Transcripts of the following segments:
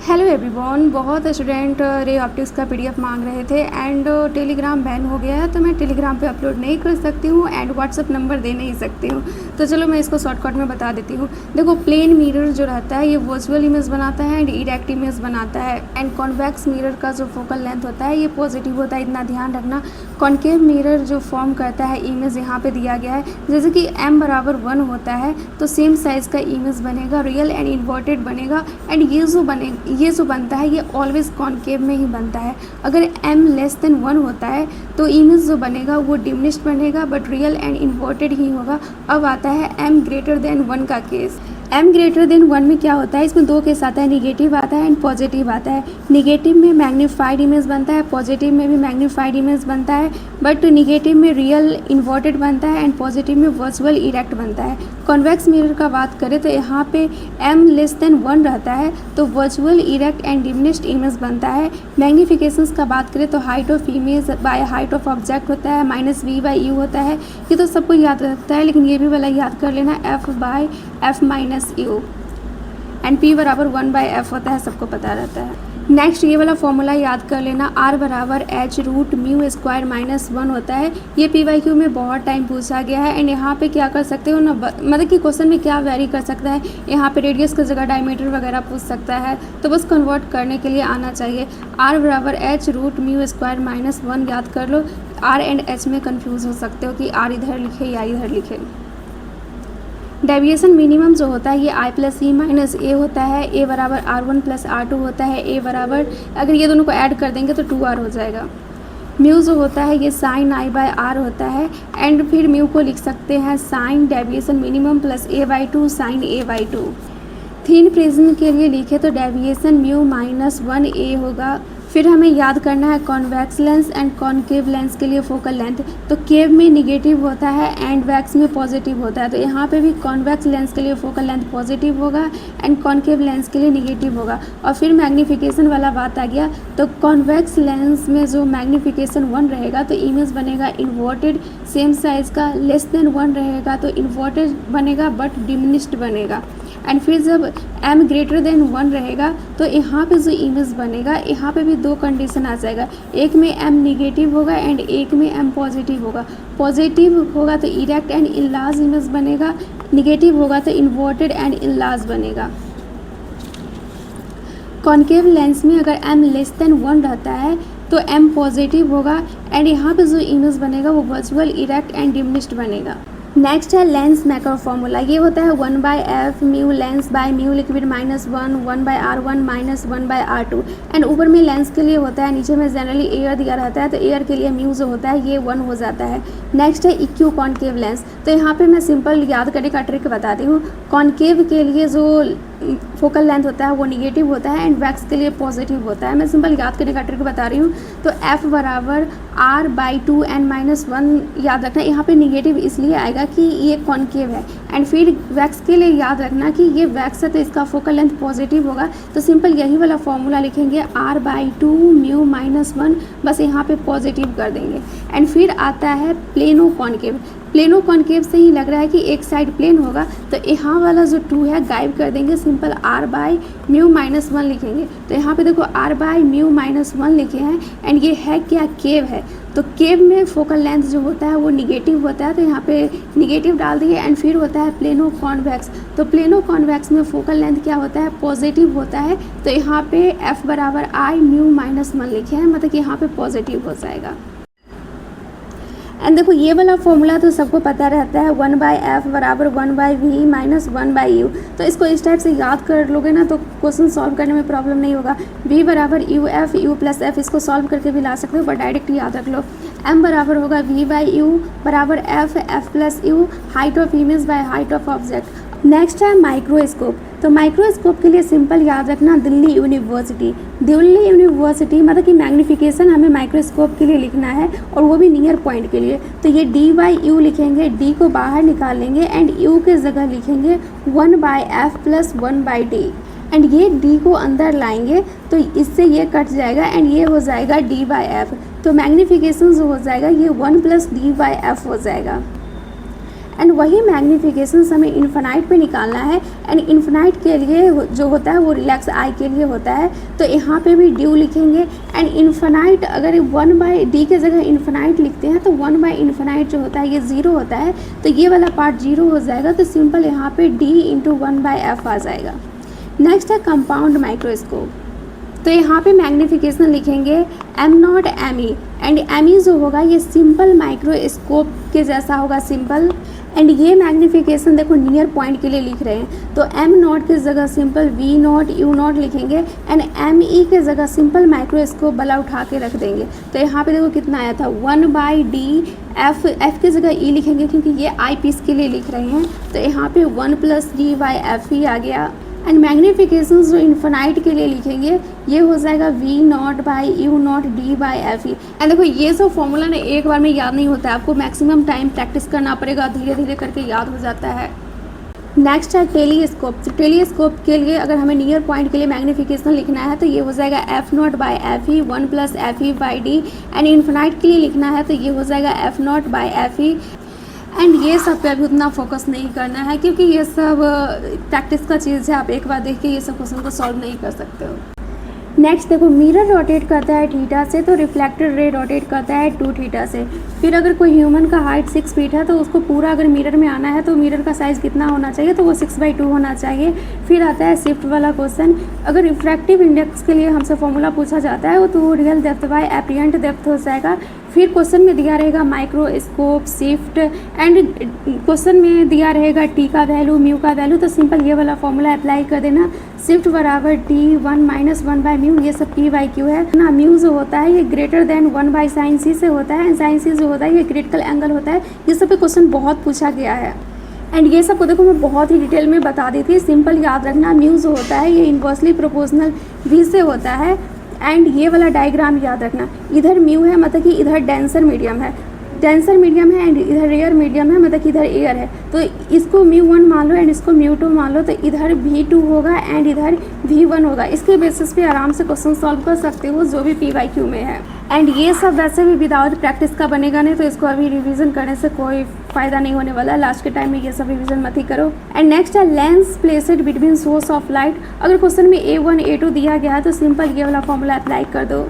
Hello everyone. बहुत student ray optics का PDF मांग रहे थे एंड टेलीग्राम बैन हो गया है, तो मैं टेलीग्राम पे अपलोड नहीं कर सकती हूँ एंड व्हाट्सअप नंबर दे नहीं सकती हूँ। तो चलो मैं इसको शॉर्टकट में बता देती हूँ। देखो, प्लेन मिरर जो रहता है ये वर्चुअल इमेज बनाता है एंड इरेक्ट इमेज बनाता है। एंड कॉन्वेक्स मिरर का जो फोकल लेंथ होता है ये पॉजिटिव होता है, इतना ध्यान रखना। कॉन्केव मिरर जो फॉर्म करता है इमेज यहाँ पे दिया गया है, जैसे कि m बराबर 1 होता है तो सेम साइज़ का इमेज बनेगा, रियल एंड इन्वर्टेड बनेगा। एंड ये जो बनता है ये ऑलवेज कॉन्केव में ही बनता है। अगर m लेस देन 1 होता है तो इमेज जो बनेगा वो डिमिनिश्ड बनेगा बट रियल एंड इन्वर्टेड ही होगा। अब आता है m ग्रेटर देन 1 का केस। m ग्रेटर देन 1 में क्या होता है, इसमें दो केस आता है, निगेटिव आता है एंड पॉजिटिव आता है। निगेटिव में मैग्नीफाइड इमेज बनता है, पॉजिटिव में भी मैग्नीफाइड इमेज बनता है, बट निगेटिव में रियल इन्वर्टेड बनता है एंड पॉजिटिव में वर्चुअल इरेक्ट बनता है। कॉन्वेक्स मिरर का बात करें तो यहाँ पे m लेस देन 1 रहता है तो virtual erect and diminished image बनता है। मैग्निफिकेशंस का बात करें तो height of image by height of object होता है, -v/u होता है। ये तो सबको याद रखता है, लेकिन ये भी वाला याद कर लेना, f/f-u एंड p बराबर 1/f होता है, सबको पता रहता है। नेक्स्ट ये वाला फॉर्मूला याद कर लेना, r बराबर h√μ² -1 होता है। ये PYQ में बहुत टाइम पूछा गया है एंड यहाँ पे क्या कर सकते हो ना, मतलब कि क्वेश्चन में क्या वेरी कर सकता है, यहाँ पे रेडियस की जगह डायमीटर वगैरह पूछ सकता है, तो बस कन्वर्ट करने के लिए आना चाहिए। r बराबर h√μ² -1 याद कर लो। r एंड h में कन्फ्यूज़ हो सकते हो कि r इधर लिखे या इधर लिखे। डेविएशन मिनिमम जो होता है ये i+e-a होता है। a बराबर r1+r2 होता है। a बराबर, अगर ये दोनों को ऐड कर देंगे तो 2r हो जाएगा। म्यू जो होता है ये sin i/r होता है एंड फिर म्यू को लिख सकते हैं sin deviation minimum plus a/2 sin a/2। Thin prism के लिए लिखे तो डेविएशन म्यू -1a होगा। फिर हमें याद करना है convex lens and concave lens के लिए फोकल लेंथ। तो केव में निगेटिव होता है एंड वैक्स में पॉजिटिव होता है, तो यहाँ पे भी कॉन्वेक्स लेंस के लिए फोकल लेंथ पॉजिटिव होगा एंड कॉनकेव लेंस के लिए निगेटिव होगा। और फिर मैग्नीफिकेशन वाला बात आ गया, तो कॉन्वेक्स लेंस में जो मैग्नीफिकेशन 1 रहेगा तो इमेज बनेगा इन्वर्टेड, सेम साइज़ का। लेस देन 1 रहेगा तो इन्वर्टेड बनेगा बट डिमिनिश्ड बनेगा। एंड फिर जब m ग्रेटर देन 1 रहेगा तो यहाँ पे जो इमेज बनेगा, यहाँ पे भी दो कंडीशन आ जाएगा, एक में m निगेटिव होगा एंड एक में m पॉजिटिव होगा। पॉजिटिव होगा तो इरेक्ट एंड इनलार्ज इमेज बनेगा, निगेटिव होगा तो इन्वर्टेड एंड इनलार्ज बनेगा। कॉनकेव लेंस में अगर m लेस देन 1 रहता है तो m पॉजिटिव होगा एंड यहाँ पे जो इमेज बनेगा वो वर्चुअल इरेक्ट एंड डिमिनिश्ड बनेगा। नेक्स्ट है लेंस मेकर फॉर्मूला। ये होता है 1/f mu lens by mu liquid -1 1/r1 -1/r2 and ऊपर में लेंस के लिए होता है, नीचे में जनरली एयर दिया रहता है, तो एयर के लिए म्यू जो होता है ये 1 हो जाता है। नेक्स्ट है इक्यू कॉनकेव लेंस। तो यहाँ पे मैं सिंपल याद करने का ट्रिक बताती हूँ। कॉनकेव के लिए जो फोकल लेंथ होता है वो निगेटिव होता है एंड वैक्स के लिए पॉजिटिव होता है। मैं सिंपल याद करने का ट्रिक बता रही हूँ। तो f बराबर r/2n-1 याद रखना, यहाँ पे निगेटिव इसलिए आएगा कि ये कॉनकेव है। एंड फिर वैक्स के लिए याद रखना कि ये वैक्स है तो इसका फोकल लेंथ पॉजिटिव होगा, तो सिंपल यही वाला फॉर्मूला लिखेंगे r/2 म्यू -1, बस यहाँ पे पॉजिटिव कर देंगे। एंड फिर आता है प्लेनो कॉनकेव। प्लेनो कॉनकेव से ही लग रहा है कि एक साइड प्लेन होगा, तो यहाँ वाला जो 2 है गायब कर देंगे, सिंपल r/μ -1 लिखेंगे। तो यहाँ पे देखो r/μ -1 लिखे हैं एंड ये है क्या, केव है। तो केव में फोकल लेंथ जो होता है वो निगेटिव होता है, तो यहाँ पे निगेटिव डाल दिए। एंड फिर होता है प्लेनो कॉन्वेक्स। तो प्लेनो कॉन्वेक्स में फोकल लेंथ क्या होता है, पॉजिटिव होता है, तो यहाँ पे f बराबर i/μ -1 लिखे हैं, मतलब कि यहाँ पे पॉजिटिव हो जाएगा। एंड देखो ये वाला फॉर्मूला तो सबको पता रहता है, 1/f बराबर 1/v -1/u। तो इसको इस टाइप से याद कर लोगे ना तो क्वेश्चन सॉल्व करने में प्रॉब्लम नहीं होगा। v बराबर uf, u+f, इसको सॉल्व करके भी ला सकते हो बट डायरेक्ट याद रख लो। m बराबर होगा v/u बराबर f+u, height of image by height of object. Next है माइक्रोस्कोप। तो माइक्रोस्कोप के लिए सिंपल याद रखना दिल्ली यूनिवर्सिटी। दिल्ली यूनिवर्सिटी मतलब कि मैग्नीफिकेशन हमें माइक्रोस्कोप के लिए लिखना है और वो भी नियर पॉइंट के लिए। तो ये d/u लिखेंगे, d को बाहर निकाल लेंगे एंड u के जगह लिखेंगे 1/f + 1/d एंड ये d को अंदर लाएंगे तो इससे ये कट जाएगा एंड ये हो जाएगा d/f। तो मैग्नीफिकेशन जो हो जाएगा ये 1 + d/f हो जाएगा। एंड वही मैग्नीफिकेशन हमें इन्फिनाइट पे निकालना है। एंड इन्फिनाइट के लिए जो होता है वो रिलैक्स आई के लिए होता है, तो यहाँ पे भी ड्यू लिखेंगे। एंड इन्फिनाइट अगर 1/d के जगह इन्फिनाइट लिखते हैं तो 1/इन्फिनाइट जो होता है ये 0 होता है, तो ये वाला पार्ट 0 हो जाएगा, तो सिंपल यहाँ पे d इंटू 1/f आ जाएगा। नेक्स्ट है कंपाउंड माइक्रोस्कोप, तो यहाँ पे मैग्नीफिकेशन लिखेंगे m0 me, एंड me जो होगा ये सिंपल माइक्रोस्कोप के जैसा होगा, सिंपल। एंड ये मैग्नीफिकेशन देखो नियर पॉइंट के लिए लिख रहे हैं, तो m0 की जगह सिंपल v0 u0 लिखेंगे, एंड me के जगह सिंपल माइक्रोस्कोप वाला उठा के रख देंगे। तो यहाँ पे देखो कितना आया था 1/d, f की जगह e लिखेंगे क्योंकि ये आई पीस के लिए लिख रहे हैं, तो यहाँ पे 1 + d/f ही आ गया। एंड मैग्नीफिकेशन जो इन्फिनाइट के लिए लिखेंगे ये हो जाएगा v0/u0 d/f। एंड देखो ये सब फॉर्मूला ना एक बार में याद नहीं होता है, आपको मैक्सिमम टाइम प्रैक्टिस करना पड़ेगा, धीरे धीरे करके याद हो जाता है। नेक्स्ट है टेलीस्कोप। तो टेलीस्कोप के लिए अगर हमें नियर पॉइंट के लिए मैग्नीफिकेशन लिखना है तो ये हो जाएगा f0/fe 1 + fe/d, एंड इन्फिनाइट के लिए लिखना है तो ये हो जाएगा f0/fe। एंड ये सब पे अभी उतना फोकस नहीं करना है क्योंकि ये सब प्रैक्टिस का चीज़ है, आप एक बार देख के ये सब क्वेश्चन को सॉल्व नहीं कर सकते हो। नेक्स्ट देखो मिरर रोटेट करता है थीटा से, तो रिफ्लेक्टेड रे रोटेट करता है 2 थीटा से। फिर अगर कोई ह्यूमन का हाइट 6 फीट है तो उसको पूरा अगर मिरर में आना है तो मिरर का साइज़ कितना होना चाहिए, तो वो 6/2 होना चाहिए। फिर आता है शिफ्ट वाला क्वेश्चन, अगर रिफ्रैक्टिव इंडेक्स के लिए हमसे फॉर्मूला पूछा जाता है तो वो real depth by apparent depth हो जाएगा। फिर क्वेश्चन में दिया रहेगा माइक्रोस्कोप, शिफ्ट, एंड क्वेश्चन में दिया रहेगा टी का वैल्यू, म्यू का वैल्यू, तो सिंपल ये वाला फॉर्मूला अप्लाई कर देना, शिफ्ट बराबर t1 - 1/म्यू, ये सब p/q है ना। म्यू जो होता है ये ग्रेटर देन 1/sin c से होता है, एंड sin c जो होता है ये क्रिटिकल एंगल होता है। ये सब पे क्वेश्चन बहुत पूछा गया है, एंड ये सब को देखो मैं बहुत ही डिटेल में बता दी थी, सिंपल याद रखना। म्यू जो होता है ये इन्वर्सली प्रोपोर्शनल v से होता है, एंड ये वाला डायग्राम याद रखना, इधर म्यू है मतलब कि इधर डेंसर मीडियम है, एंड इधर रेयर मीडियम है मतलब कि इधर एयर है, तो इसको μ1 मान लो एंड इसको μ2 मान लो, तो इधर v2 होगा एंड इधर v1 होगा। इसके बेसिस पे आराम से क्वेश्चन सॉल्व कर सकते हो जो भी p/q में है। एंड ये सब वैसे भी विदाउट प्रैक्टिस का बनेगा नहीं, तो इसको अभी रिवीजन करने से कोई फ़ायदा नहीं होने वाला, लास्ट के टाइम में ये सब रिवीजन मत ही करो। एंड नेक्स्ट है lens placid between source of light. अगर क्वेश्चन में a1 a2 दिया गया है तो सिंपल ये वाला फॉर्मूला अप्लाई कर दो।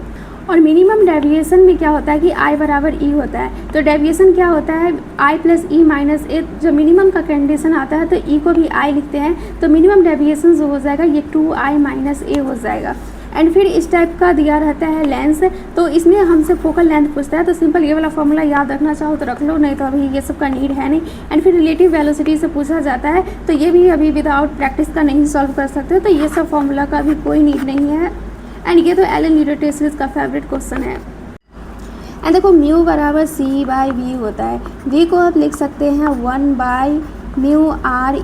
और मिनिमम डेविएशन में क्या होता है कि I बराबर E होता है, तो डेविएशन क्या होता है I + E - a। जब मिनिमम का कंडीशन आता है तो E को भी I लिखते हैं, तो मिनिमम डेविएशन जो हो जाएगा ये 2I - a हो जाएगा। एंड फिर इस टाइप का दिया रहता है लेंस, तो इसमें हमसे फोकल लेंथ पूछता है, तो सिंपल ये वाला फॉर्मूला याद रखना चाहो तो रख लो, नहीं तो अभी ये सब का नीड है नहीं। एंड फिर रिलेटिव वेलोसिटी से पूछा जाता है, तो ये भी अभी विदाउट प्रैक्टिस का नहीं सॉल्व कर सकते, तो ये सब फॉर्मूला का भी कोई नीड नहीं है। एंड ये तो एलन यूरोटेसिस का फेवरेट क्वेश्चन है। एंड देखो म्यू बराबर c/v होता है, v को आप लिख सकते हैं 1/μr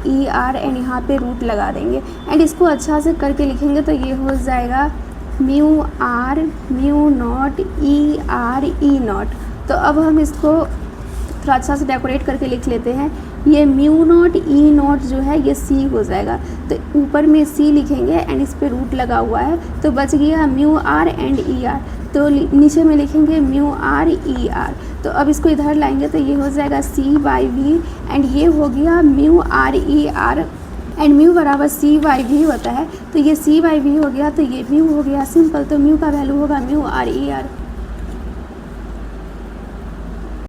e r, एंड यहाँ पे रूट लगा देंगे, एंड इसको अच्छा से करके लिखेंगे तो ये हो जाएगा μr μ0 e r e0। तो अब हम इसको थोड़ा अच्छा से डेकोरेट करके लिख लेते हैं, ये μ0 e0 जो है ये c हो जाएगा, तो ऊपर में c लिखेंगे एंड इस पे रूट लगा हुआ है, तो बच गया μr एंड er, तो नीचे में लिखेंगे μr er। तो अब इसको इधर लाएंगे तो ये हो जाएगा c/v, एंड ये हो गया μr er, एंड म्यू बराबर c/v होता है, तो ये c/v हो गया, तो ये म्यू हो गया सिंपल, तो म्यू का वैल्यू होगा μr er।